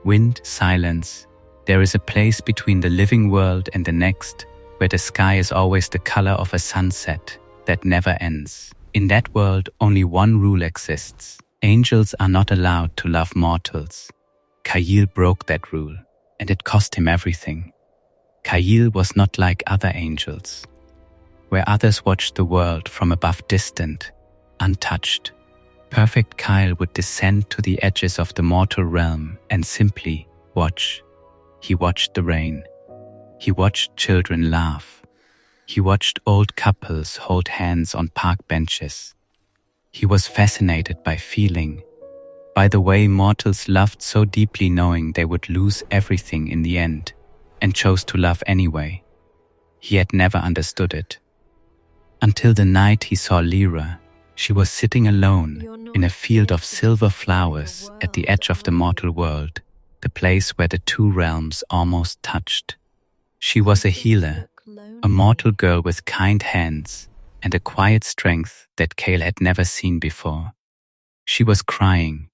Wind, silence. There is a place between the living world and the next, where the sky is always the color of a sunset that never ends. In that world, only one rule exists. Angels are not allowed to love mortals. Kael broke that rule, and it cost him everything. Kael was not like other angels, where others watched the world from above, distant, untouched. Perfect Kael would descend to the edges of the mortal realm and simply watch. He watched the rain. He watched children laugh. He watched old couples hold hands on park benches. He was fascinated by feeling, by the way mortals loved so deeply, knowing they would lose everything in the end, and chose to love anyway. He had never understood it. Until the night he saw Lyra. She was sitting alone in a field of silver flowers at the edge of the mortal world, the place where the two realms almost touched. She was a healer, a mortal girl with kind hands and a quiet strength that Kael had never seen before. She was crying,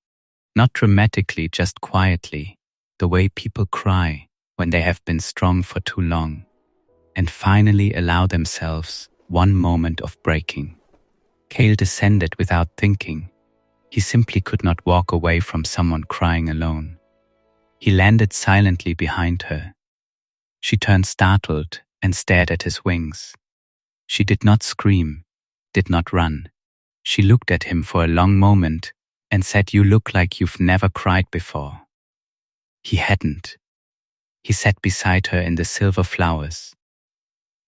not dramatically, just quietly, the way people cry when they have been strong for too long, and finally allow themselves one moment of breaking. Kael descended without thinking. He simply could not walk away from someone crying alone. He landed silently behind her. She turned startled and stared at his wings. She did not scream, did not run. She looked at him for a long moment and said, "You look like you've never cried before." He hadn't. He sat beside her in the silver flowers,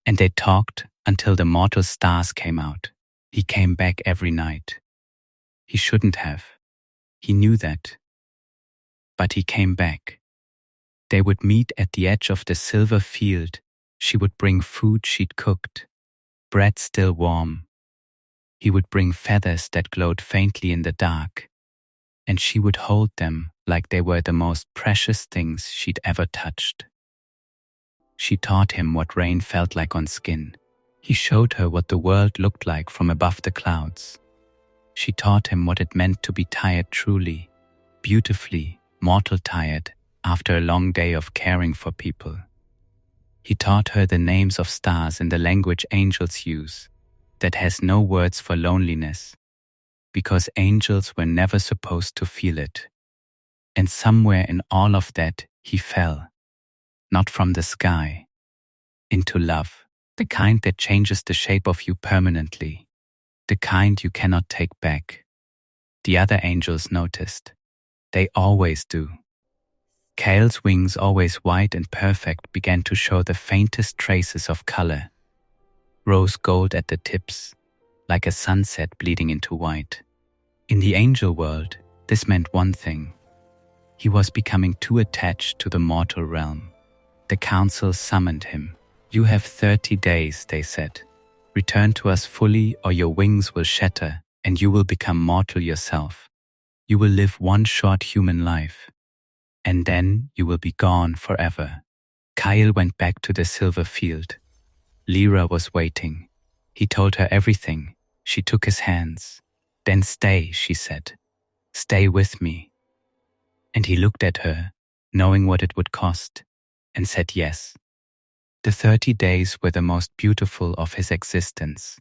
and they talked until the mortal stars came out. He came back every night. He shouldn't have. He knew that. But he came back. They would meet at the edge of the silver field. She would bring food she'd cooked, bread still warm. He would bring feathers that glowed faintly in the dark, and she would hold them like they were the most precious things she'd ever touched. She taught him what rain felt like on skin. He showed her what the world looked like from above the clouds. She taught him what it meant to be tired truly, beautifully, mortal tired, after a long day of caring for people. He taught her the names of stars in the language angels use, that has no words for loneliness, because angels were never supposed to feel it. And somewhere in all of that, he fell, not from the sky, into love, the kind that changes the shape of you permanently, the kind you cannot take back. The other angels noticed. They always do. Kael's wings, always white and perfect, began to show the faintest traces of color. Rose gold at the tips, like a sunset bleeding into white. In the angel world, this meant one thing. He was becoming too attached to the mortal realm. The council summoned him. "You have 30 days, they said. Return to us fully, or your wings will shatter, and you will become mortal yourself. You will live one short human life, and then you will be gone forever." Kael went back to the silver field. Lyra was waiting. He told her everything. She took his hands. "Then stay," she said. "Stay with me." And he looked at her, knowing what it would cost, and said yes. The 30 days were the most beautiful of his existence.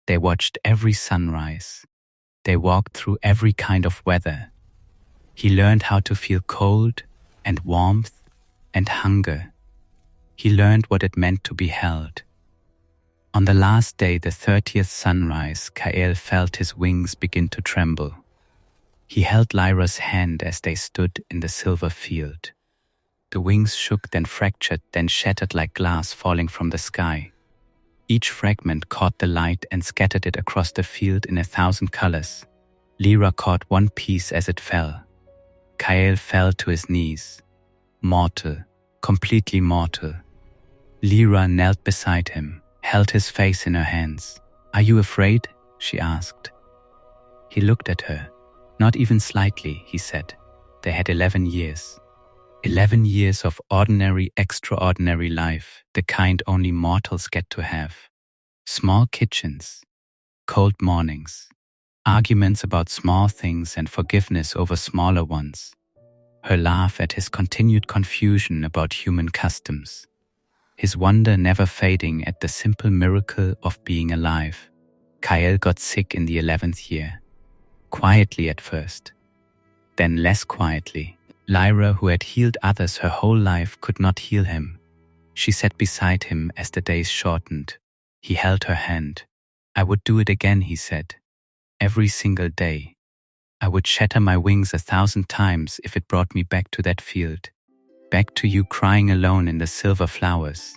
They watched every sunrise. They walked through every kind of weather. He learned how to feel cold and warmth and hunger. He learned what it meant to be held. On the last day, the 30th sunrise, Kael felt his wings begin to tremble. He held Lyra's hand as they stood in the silver field. The wings shook, then fractured, then shattered like glass falling from the sky. Each fragment caught the light and scattered it across the field in 1,000 colors. Lyra caught one piece as it fell. Kael fell to his knees. Mortal, completely mortal. Lyra knelt beside him, held his face in her hands. "Are you afraid?" she asked. He looked at her. "Not even slightly," he said. They had 11 years. 11 years of ordinary, extraordinary life, the kind only mortals get to have. Small kitchens, cold mornings, arguments about small things and forgiveness over smaller ones. her laugh at his continued confusion about human customs, his wonder never fading at the simple miracle of being alive. Kael got sick in the 11th year, quietly at first, then less quietly. Lyra, who had healed others her whole life, could not heal him. She sat beside him as the days shortened. He held her hand. "I would do it again," he said. "Every single day. I would shatter my wings 1,000 times if it brought me back to that field. Back to you crying alone in the silver flowers."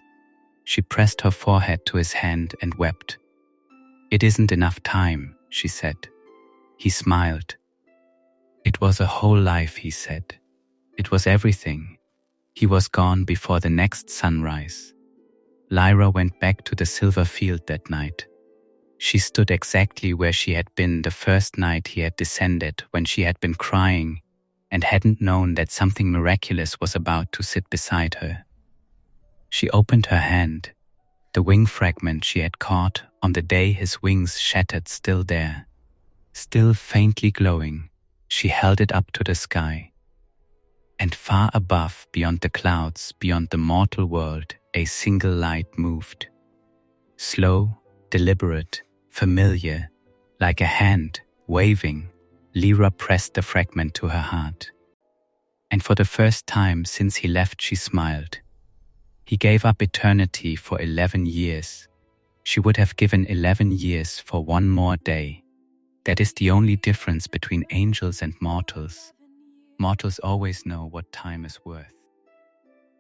She pressed her forehead to his hand and wept. "It isn't enough time," she said. He smiled. "It was a whole life," he said. "It was everything." He was gone before the next sunrise. Lyra went back to the silver field that night. She stood exactly where she had been the first night he had descended, when she had been crying and hadn't known that something miraculous was about to sit beside her. She opened her hand, the wing fragment she had caught on the day his wings shattered still there, still faintly glowing. She held it up to the sky. And far above, beyond the clouds, beyond the mortal world, a single light moved. Slow, deliberate, familiar, like a hand waving, Lyra pressed the fragment to her heart. And for the first time since he left, she smiled. He gave up eternity for 11 years. She would have given 11 years for one more day. That is the only difference between angels and mortals. Mortals always know what time is worth.